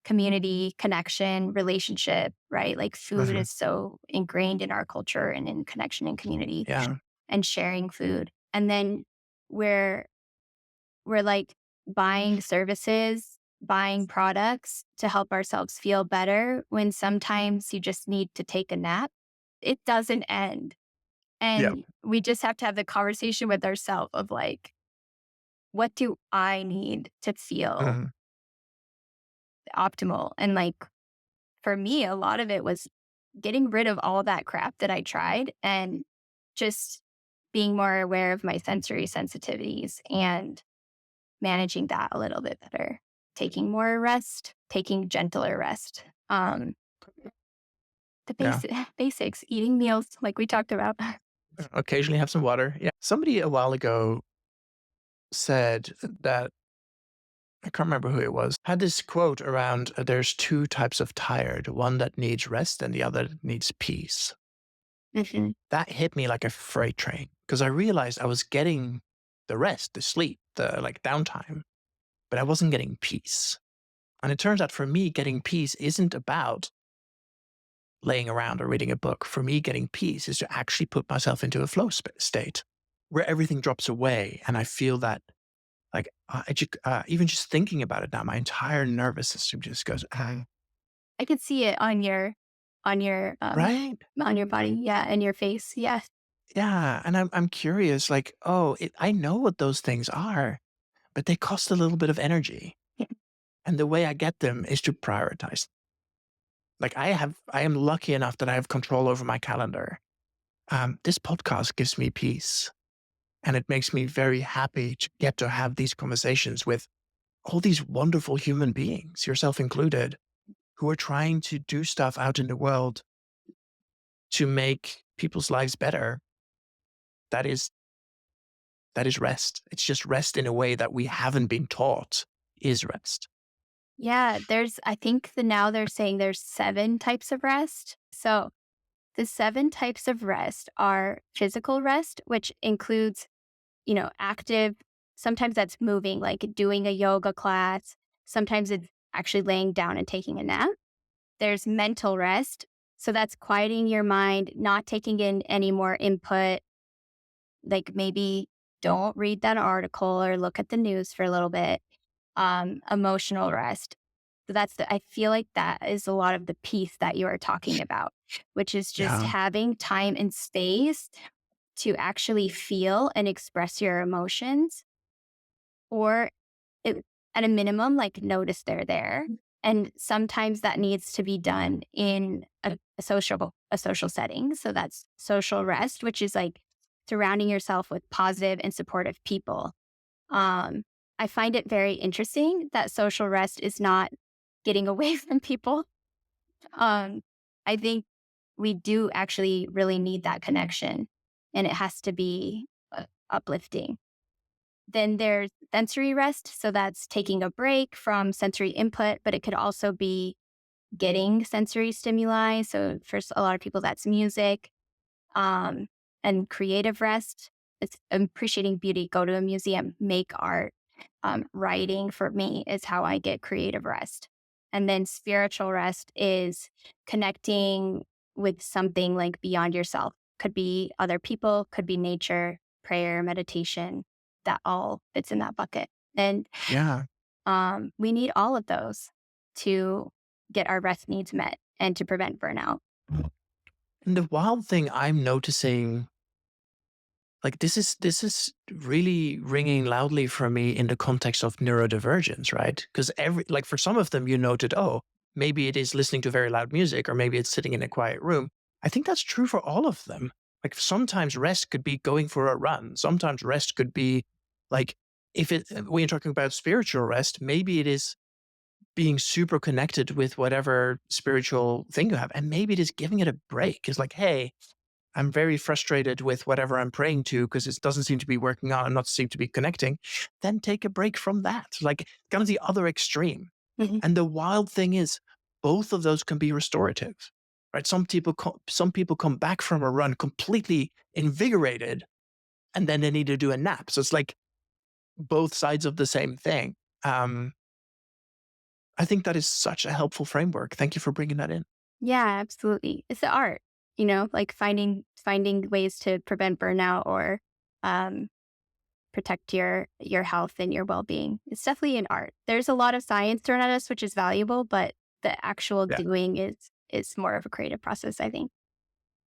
community, connection, relationship, right? Like food Hmm. is so ingrained in our culture and in connection and community Yeah. and sharing food. And then we're we're like buying services, buying products to help ourselves feel better when sometimes you just need to take a nap. It doesn't end. Yeah. And we just have to have the conversation with ourselves of like, what do I need to feel Hmm. optimal? And like for me, a lot of it was getting rid of all that crap that I tried and just being more aware of my sensory sensitivities and managing that a little bit better. Taking more rest, taking gentler rest. The Yeah. basics, eating meals like we talked about. Occasionally have some water. Yeah. Somebody a while ago said that, I can't remember who it was, had this quote around there's two types of tired, one that needs rest and the other that needs peace. Mhm. That hit me like a freight train because I realized I was getting the rest, the sleep, the like downtime, but I wasn't getting peace. And it turns out for me, getting peace isn't about laying around or reading a book. For me, getting peace is to actually put myself into a flow state where everything drops away. And I feel that, like, even just thinking about it now, my entire nervous system just goes, ah, I could see it on your right? on your body, yeah, and your face. Yes. Yeah. And I'm curious, like, oh, I know what those things are, but they cost a little bit of energy. And the way I get them is to prioritize. Like I am lucky enough that I have control over my calendar. This podcast gives me peace. And it makes me very happy to get to have these conversations with all these wonderful human beings, yourself included, who are trying to do stuff out in the world to make people's lives better. That is that is rest. It's just rest in a way that we haven't been taught is rest. Yeah, I think now they're saying there's 7 types of rest. So, the 7 types of rest are physical rest, which includes, active, sometimes that's moving, like doing a yoga class. Sometimes it's actually laying down and taking a nap. There's mental rest. So that's quieting your mind, not taking in any more input, like maybe don't read that article or look at the news for a little bit. Emotional rest. So I feel like that is a lot of the peace that you are talking about, which is just Yeah. having time and space to actually feel and express your emotions, or it, at a minimum, like notice they're there. And sometimes that needs to be done in a social setting. So that's social rest, which is like surrounding yourself with positive and supportive people. Um, I find it very interesting that social rest is not getting away from people. Um, I think we do actually really need that connection, and it has to be uplifting. Then there's sensory rest. So that's taking a break from sensory input, but it could also be getting sensory stimuli. So for a lot of people, that's music, um, and creative rest. It's appreciating beauty, go to a museum, make art. Writing for me is how I get creative rest. And then spiritual rest is connecting with something like beyond yourself. Could be other people, could be nature, prayer, meditation. That all fits in that bucket. And Yeah. we need all of those to get our rest needs met and to prevent burnout. And the wild thing I'm noticing, like this is really ringing loudly for me in the context of neurodivergence, right? Because every like for some of them you noted, oh, maybe it is listening to very loud music, or maybe it's sitting in a quiet room. I think that's true for all of them. Like sometimes rest could be going for a run. Sometimes rest could be like if it when you're talking about spiritual rest, maybe it is being super connected with whatever spiritual thing you have. And maybe it is giving it a break. It's like, hey, I'm very frustrated with whatever I'm praying to because it doesn't seem to be working out and not seem to be connecting, then take a break from that. Like kind of the other extreme. Mhm. And the wild thing is, both of those can be restorative, right? Some people come back from a run completely invigorated, and then they need to do a nap. So it's like both sides of the same thing. Um, I think that is such a helpful framework. Thank you for bringing that in. Yeah, absolutely. It's the art, like finding ways to prevent burnout or um, protect your health and your well being. It's definitely an art. There's a lot of science thrown at us, which is valuable, but the actual Yeah. doing is more of a creative process, I think.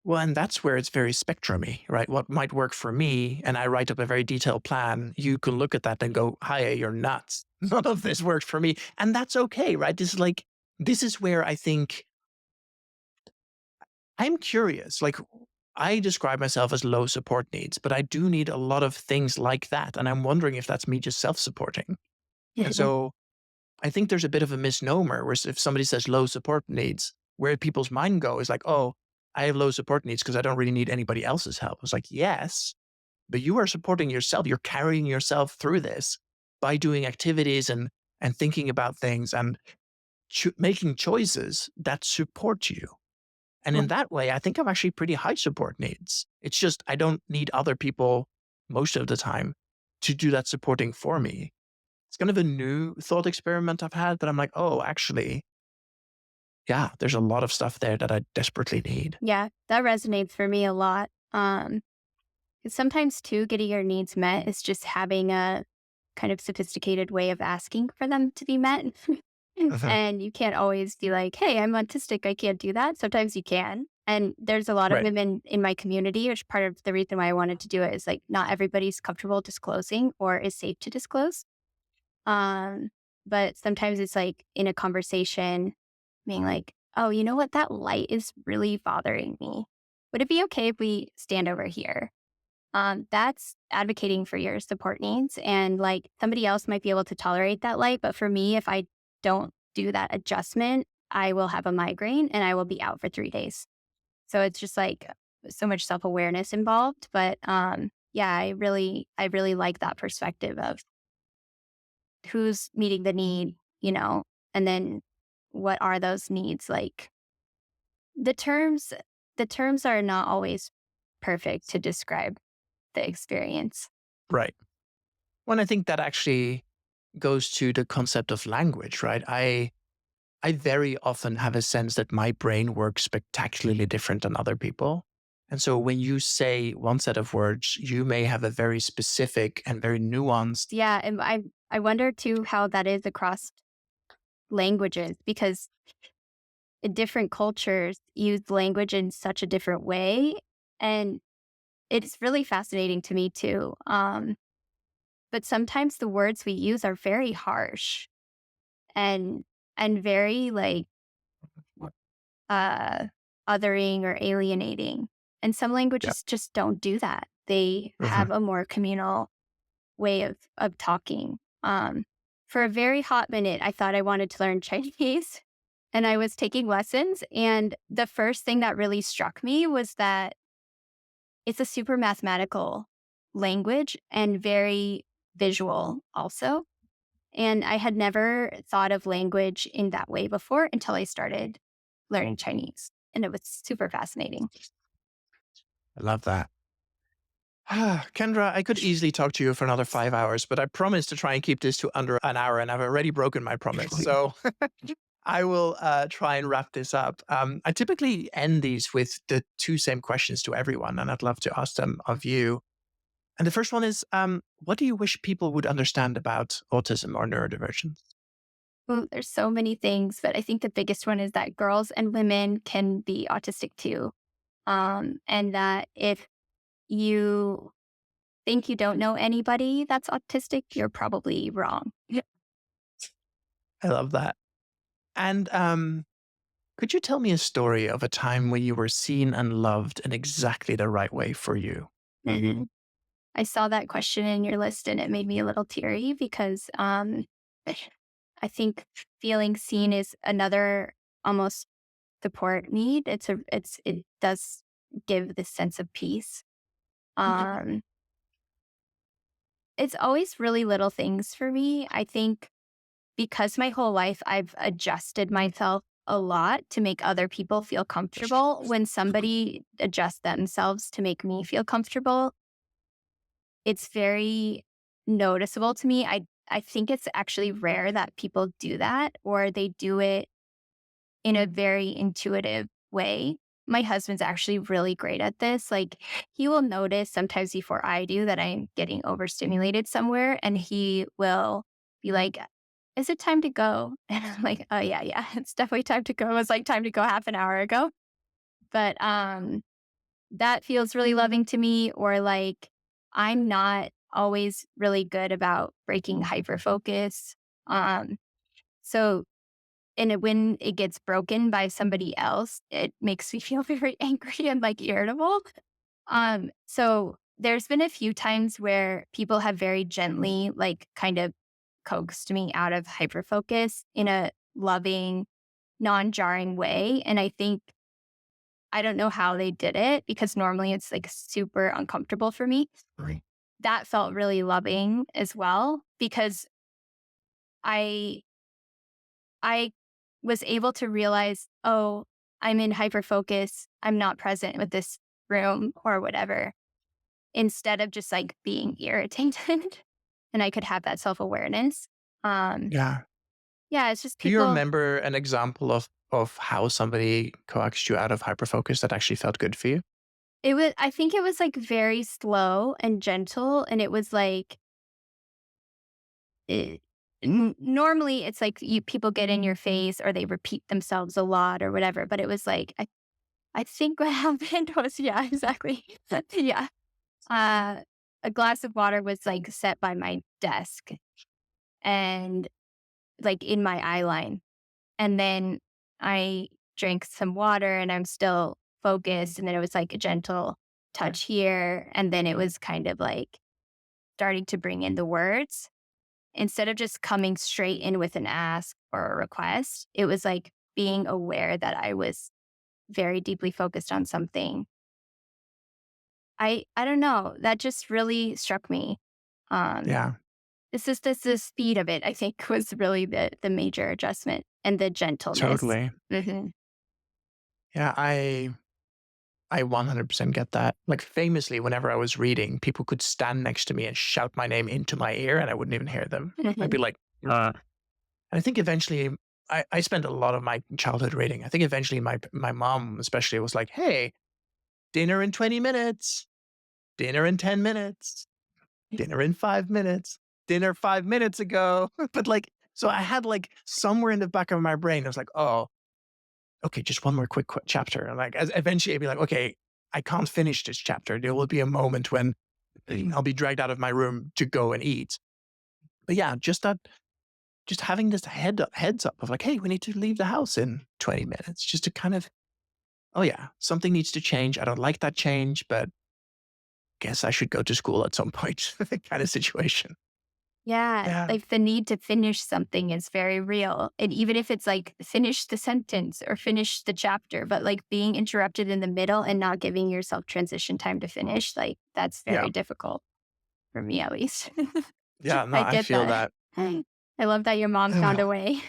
Well, and that's where it's very spectrumy, right? What might work for me, and I write up a very detailed plan, you can look at that and go, "Hiya, you're nuts. None of this works for me." And that's okay, right? This is where I think I'm curious. Like, I describe myself as low support needs, but I do need a lot of things like that. And I'm wondering if that's me just self supporting. And Yeah. so I think there's a bit of a misnomer where if somebody says low support needs, where people's mind go is like, oh, I have low support needs because I don't really need anybody else's help. It's like, yes, but you are supporting yourself. You're carrying yourself through this by doing activities and thinking about things and making choices that support you. And in that way, I think I'm actually pretty high support needs. It's just I don't need other people most of the time to do that supporting for me. It's kind of a new thought experiment I've had, but I'm like, oh, actually, yeah, there's a lot of stuff there that I desperately need. Yeah, that resonates for me a lot. 'Cause sometimes too, getting your needs met is just having a kind of sophisticated way of asking for them to be met. Mhm. And you can't always be like, "Hey, I'm autistic, I can't do that." Sometimes you can. And there's a lot of Right. women in my community, which part of the reason why I wanted to do it is like not everybody's comfortable disclosing or is safe to disclose. Um, but sometimes it's like in a conversation being like, "Oh, you know what? That light is really bothering me. Would it be okay if we stand over here?" That's advocating for your support needs. And like somebody else might be able to tolerate that light. But for me, if I don't do that adjustment, I will have a migraine and I will be out for 3 days. So it's just like so much self awareness involved. But yeah, I really like that perspective of who's meeting the need, and then what are those needs like? The terms, the terms are not always perfect to describe the experience. Right. Well, I think that actually goes to the concept of language, right? I very often have a sense that my brain works spectacularly different than other people. And so when you say one set of words, you may have a very specific and very nuanced. Yeah, and I wonder too how that is across languages because different cultures use language in such a different way, and it's really fascinating to me too. But sometimes the words we use are very harsh and very like uh othering or alienating. And some Yeah. languages just don't do that. They Mhm. have a more communal way of talking. For a very hot minute, I thought I wanted to learn Chinese, and I was taking lessons. And the first thing that really struck me was that it's a super mathematical language and very visual also. And I had never thought of language in that way before until I started learning Chinese. And it was super fascinating. I love that. Kendra, I could easily talk to you for another 5 hours, but I promise to try and keep this to under an hour, and I've already broken my promise. So I will try and wrap this up. I typically end these with the two same questions to everyone, and I'd love to ask them of you. And the first one is, what do you wish people would understand about autism or neurodivergence? Well, there's so many things, but I think the biggest one is that girls and women can be autistic too. And that if you think you don't know anybody that's autistic, you're probably wrong. Yeah. I love that. And could you tell me a story of a time when you were seen and loved in exactly the right way for you? Mhm. I saw that question in your list and it made me a little teary because I think feeling seen is another almost support need. It does give this sense of peace. Um it's always really little things for me. I think because my whole life I've adjusted myself a lot to make other people feel comfortable. When somebody adjusts themselves to make me feel comfortable, it's very noticeable to me. I think it's actually rare that people do that or they do it in a very intuitive way. My husband's actually really great at this. Like, he will notice sometimes before I do that I'm getting overstimulated somewhere, and he will be like, "Is it time to go?" And I'm like, "Oh, yeah, yeah, it's definitely time to go. It was like time to go half an hour ago." But that feels really loving to me. Or like, I'm not always really good about breaking hyper focus. So when it gets broken by somebody else, it makes me feel very angry and, like, irritable. So there's been a few times where people have very gently, like, kind of coaxed me out of hyperfocus in a loving, non-jarring way, and I don't know how they did it because normally it's, like, super uncomfortable for me. Right. That felt really loving as well because I I was able to realize, "Oh, I'm in hyperfocus. I'm not present with this room," or whatever, instead of just, like, being irritated, and I could have that self-awareness. Um, Yeah. yeah, it's just Do you people. remember an example of how somebody coaxed you out of hyperfocus that actually felt good for you? I think it was, like, very slow and gentle, and it was like, eh normally, it's like people get in your face or they repeat themselves a lot or whatever, but it was like, I think what happened was, yeah, exactly. Yeah. Uh, a glass of water was, like, set by my desk and, like, in my eye line, and then I drank some water and I'm still focused, and then it was, like, a gentle touch here, and then it was kind of, like, starting to bring in the words. Instead of just coming straight in with an ask or a request, it was, like, being aware that I was very deeply focused on something. I don't know, that just really struck me. Um Yeah, It's just the speed of it, I think, was really the major adjustment and the gentleness. totally. Mhm. Yeah, I 100% get that. Like famously, whenever I was reading, people could stand next to me and shout my name into my ear, and I wouldn't even hear them. I'd be Mhm. like, I think eventually, I spent a lot of my childhood reading. I think eventually my mom especially was like, "Hey, dinner in 20 minutes, dinner in 10 minutes, dinner in 5 minutes, dinner 5 minutes ago." But like, so I had like somewhere in the back of my brain, I was like, "Oh, okay, just one more quick chapter." And like, as eventually I'd be like, "Okay, I can't finish this chapter. There will be a moment when I'll be dragged out of my room to go and eat." But yeah, just having this heads up of like, "Hey, we need to leave the house in 20 minutes," just to kind of, "Oh yeah, something needs to change. I don't like that change, but guess I should go to school at some point," kind of situation. Yeah, Yeah, like, the need to finish something is very real, and even if it's, like, finish the sentence or finish the chapter, but, like, being interrupted in the middle and not giving yourself transition time to finish, like, that's yeah, very difficult, for me at least. yeah. No, I I get feel that. that. I love that your mom found a way.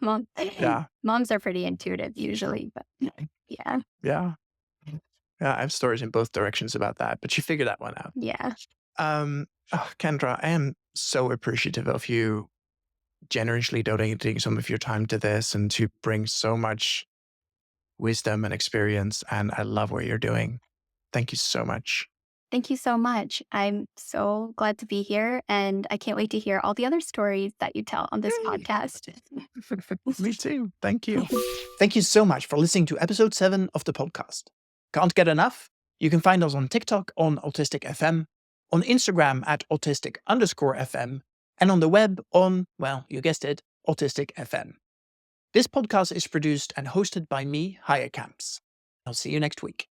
Mom Yeah, moms are pretty intuitive usually, but yeah. yeah. I have stories in both directions about that, but you figured that one out. Yeah. Kendra, I am so appreciative of you generously donating some of your time to this and to bring so much wisdom and experience. And I love what you're doing. Thank you so much. Thank you so much. I'm so glad to be here, and I can't wait to hear all the other stories that you tell on this Yay. podcast. Me too. Thank you. Thank you so much for listening to episode 7 of the podcast. Can't get enough? You can find us on TikTok on Autistic FM, on Instagram at autistic_FM, and on the web on, well, you guessed it, Autistic FM. This podcast is produced and hosted by me, Haje Kamps. I'll see you next week.